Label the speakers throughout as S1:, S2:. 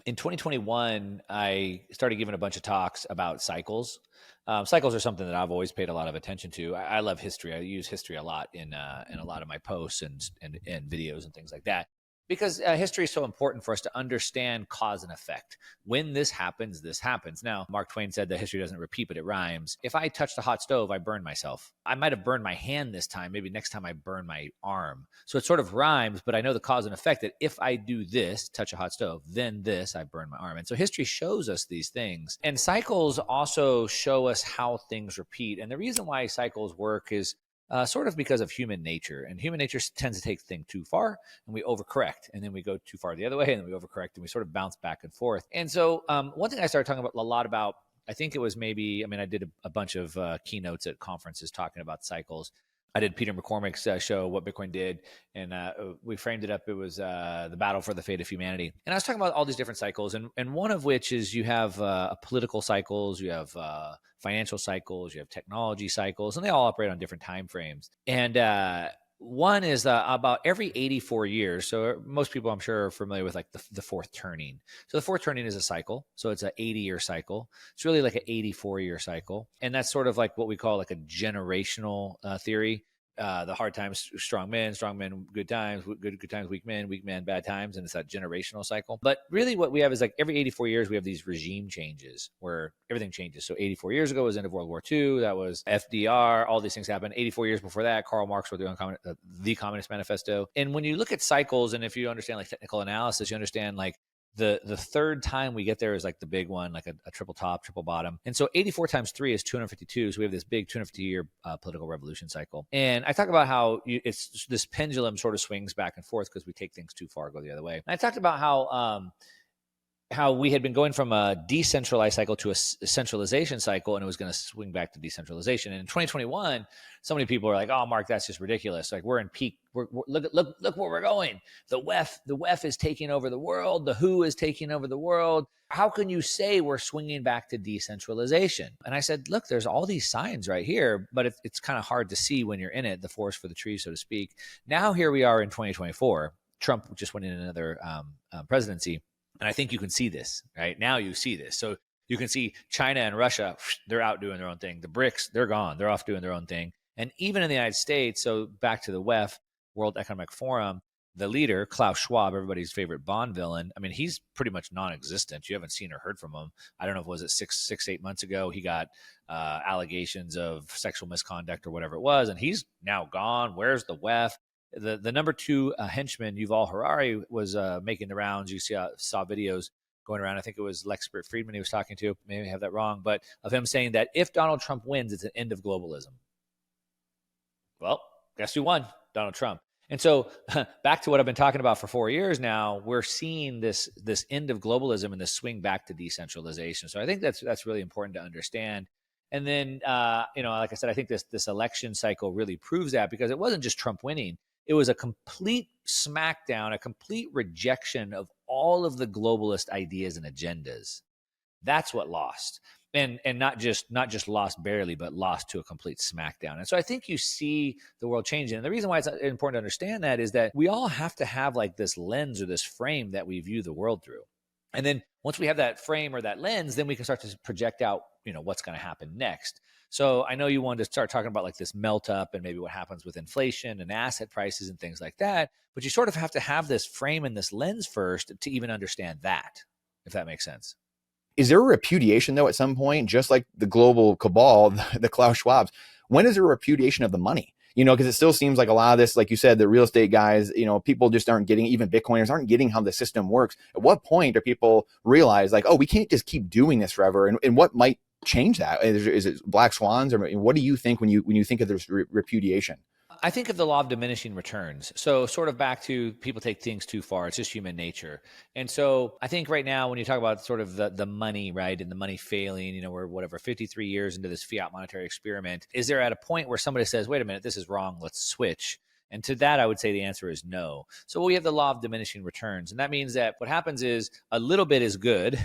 S1: In 2021, I started giving a bunch of talks about cycles. Cycles are something that I've always paid a lot of attention to. I love history. I use history a lot in a lot of my posts and videos and things like that, because history is so important for us to understand cause and effect. When this happens, this happens. Now, Mark Twain said that history doesn't repeat, but it rhymes. If I touch the hot stove, I burn myself. I might have burned my hand this time. Maybe next time I burn my arm. So it sort of rhymes, but I know the cause and effect that if I do this, touch a hot stove, then this, I burn my arm. And so history shows us these things. And cycles also show us how things repeat. And the reason why cycles work is sort of because of human nature. And human nature tends to take things too far, and we overcorrect. And then we go too far the other way, and then we overcorrect, and we sort of bounce back and forth. And so one thing I started talking about a lot about, I think it was maybe, I did a bunch of keynotes at conferences talking about cycles. I did Peter McCormick's show, What Bitcoin Did, and we framed it up. It was the battle for the fate of humanity. And I was talking about all these different cycles, and one of which is you have political cycles, you have financial cycles, you have technology cycles, and they all operate on different time frames. And one is about every 84 years. So most people, I'm sure, are familiar with like the fourth turning. So the fourth turning is a cycle. So it's an 80-year cycle. It's really like an 84-year cycle. And that's sort of like what we call like a generational theory. The hard times, strong men, good times, good times, weak men, bad times. And it's that generational cycle. But really what we have is like every 84 years, we have these regime changes where everything changes. So 84 years ago was the end of World War II. That was FDR. All these things happened. 84 years before that, Karl Marx wrote the Communist Manifesto. And when you look at cycles, and if you understand like technical analysis, you understand like the third time we get there is like the big one, like a triple top, triple bottom. And so 84 times 3 is 252. So we have this big 250-year political revolution cycle. And I talk about how it's this pendulum sort of swings back and forth because we take things too far, go the other way. And I talked about how we had been going from a decentralized cycle to a centralization cycle, and it was going to swing back to decentralization. And in 2021, so many people are like, "Oh, Mark, that's just ridiculous! Like we're in peak. Look where we're going. The WEF is taking over the world. The WHO is taking over the world. How can you say we're swinging back to decentralization?" And I said, "Look, there's all these signs right here, but it's kind of hard to see when you're in it, the forest for the trees, so to speak." Now here we are in 2024. Trump just went in another presidency. And I think you can see this, right? Now you see this. So you can see China and Russia, they're out doing their own thing. The BRICS, they're gone. They're off doing their own thing. And even in the United States, so back to the WEF, World Economic Forum, the leader, Klaus Schwab, everybody's favorite Bond villain, he's pretty much non-existent. You haven't seen or heard from him. I don't know if it was 8 months ago, he got allegations of sexual misconduct or whatever it was, and he's now gone. Where's the WEF? The number 2 henchman, Yuval Harari, was making the rounds. You saw videos going around. I think it was Lex Friedman he was talking to. Maybe I have that wrong, but of him saying that if Donald Trump wins, it's an end of globalism. Well, guess who won? Donald Trump. And so back to what I've been talking about for 4 years now, we're seeing this end of globalism and this swing back to decentralization. So I think that's really important to understand. And then, like I said, I think this election cycle really proves that, because it wasn't just Trump winning. It was a complete smackdown, a complete rejection of all of the globalist ideas and agendas. That's what lost. And not just lost barely, but lost to a complete smackdown. And so I think you see the world changing. And the reason why it's important to understand that is that we all have to have like this lens or this frame that we view the world through. And then once we have that frame or that lens, then we can start to project out, what's going to happen next. So I know you wanted to start talking about like this melt up and maybe what happens with inflation and asset prices and things like that. But you sort of have to have this frame and this lens first to even understand that, if that makes sense.
S2: Is there a repudiation, though, at some point, just like the global cabal, the Klaus Schwabs? When is there a repudiation of the money? Because it still seems like a lot of this, like you said, the real estate guys, people just aren't getting, even Bitcoiners aren't getting how the system works. At what point do people realize like, oh, we can't just keep doing this forever? And what might change that? Is it black swans, or what do you think when you think of this repudiation?
S1: I think of the law of diminishing returns. So sort of back to people take things too far. It's just human nature. And so I think right now when you talk about sort of the money, right, and the money failing, we're 53 years into this fiat monetary experiment. Is there at a point where somebody says, wait a minute, this is wrong, let's switch? And to that, I would say the answer is no. So we have the law of diminishing returns. And that means that what happens is a little bit is good,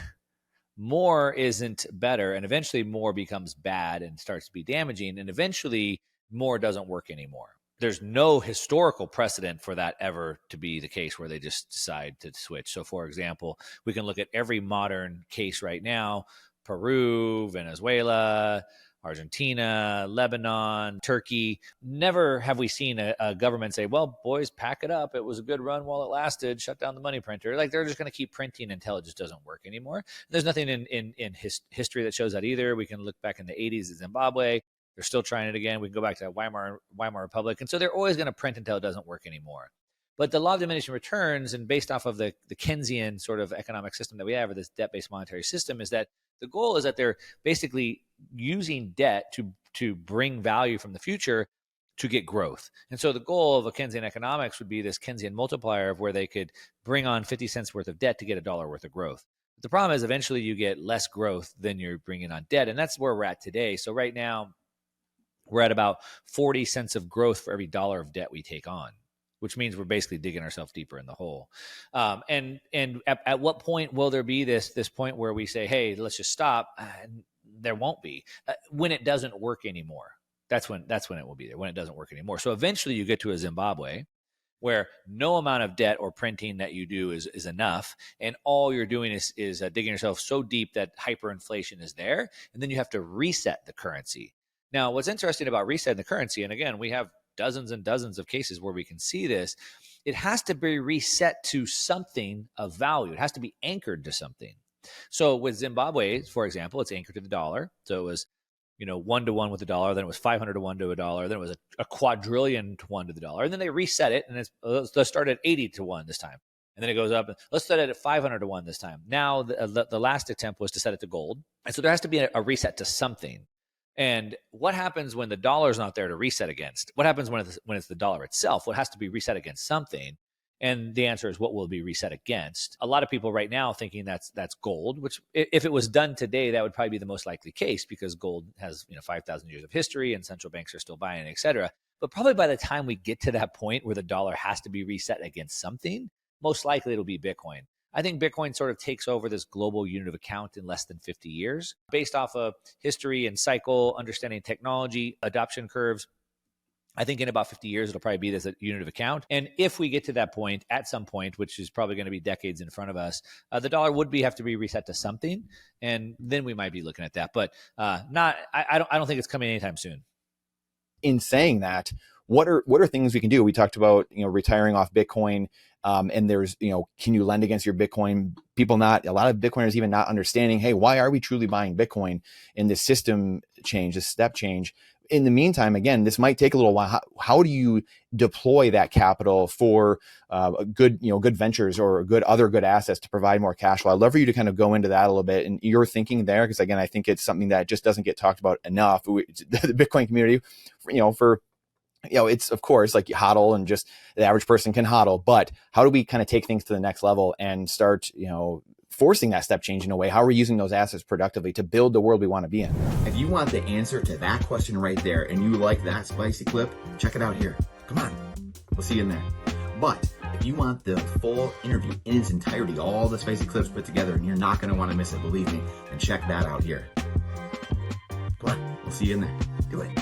S1: more isn't better, and eventually more becomes bad and starts to be damaging, and eventually more doesn't work anymore. there's no historical precedent for that ever to be the case where they just decide to switch. So, for example, we can look at every modern case right now: Peru, Venezuela, Argentina, Lebanon, Turkey. Never have we seen a government say, well, boys, pack it up. It was a good run while it lasted. Shut down the money printer. Like, they're just going to keep printing until it just doesn't work anymore. There's nothing in history that shows that either. We can look back in the 80s at Zimbabwe. They're still trying it again. We can go back to Weimar Republic. And so they're always going to print until it doesn't work anymore. But the law of diminishing returns, and based off of the Keynesian sort of economic system that we have, or this debt-based monetary system, is that the goal is that they're basically using debt to bring value from the future to get growth. And so the goal of a Keynesian economics would be this Keynesian multiplier of where they could bring on 50 cents worth of debt to get $1 worth of growth. But the problem is eventually you get less growth than you're bringing on debt. And that's where we're at today. So right now, we're at about 40 cents of growth for every $1 of debt we take on, which means we're basically digging ourselves deeper in the hole. And at what point will there be this point where we say, hey, let's just stop? There won't be. When it doesn't work anymore. That's when it will be there, when it doesn't work anymore. So eventually you get to a Zimbabwe where no amount of debt or printing that you do is enough, and all you're doing is digging yourself so deep that hyperinflation is there, and then you have to reset the currency. Now, what's interesting about resetting the currency, and again, we have dozens and dozens of cases where we can see this, it has to be reset to something of value. It has to be anchored to something. So with Zimbabwe, for example, it's anchored to the dollar. So it was 1-to-1 with the dollar, then it was 500-to-1 to a dollar, then it was a quadrillion to 1 to the dollar, and then they reset it, and let's start at 80-to-1 this time, and then it goes up, and let's set it at 500-to-1 this time. Now the last attempt was to set it to gold, and so there has to be a reset to something. And what happens when the dollar's not there to reset against? What happens when it's the dollar itself? What has to be reset against something? And the answer is, what will be reset against? A lot of people right now thinking that's gold, which if it was done today, that would probably be the most likely case, because gold has 5,000 years of history and central banks are still buying it, et cetera. But probably by the time we get to that point where the dollar has to be reset against something, most likely it'll be Bitcoin. I think Bitcoin sort of takes over this global unit of account in less than 50 years, based off of history and cycle, understanding technology, adoption curves. I think in about 50 years, it'll probably be this unit of account. And if we get to that point, at some point, which is probably going to be decades in front of us, the dollar would have to be reset to something. And then we might be looking at that. But I don't think it's coming anytime soon.
S2: In saying that, what are things we can do? We talked about, retiring off Bitcoin. And there's, can you lend against your Bitcoin? A lot of Bitcoiners even not understanding, hey, why are we truly buying Bitcoin in this system change, this step change? In the meantime, again, this might take a little while. How do you deploy that capital for good ventures or other good assets to provide more cash flow? I'd love for you to kind of go into that a little bit and your thinking there, because again, I think it's something that just doesn't get talked about enough. The Bitcoin community, it's of course like you hodl, and just the average person can hodl, but how do we kind of take things to the next level and start, forcing that step change in a way? How are we using those assets productively to build the world we want to be in?
S3: If you want the answer to that question right there, and you like that spicy clip, check it out here. Come on, we'll see you in there. But if you want the full interview in its entirety, all the spicy clips put together, and you're not going to want to miss it, believe me, then check that out here. Come on, we'll see you in there. Do it.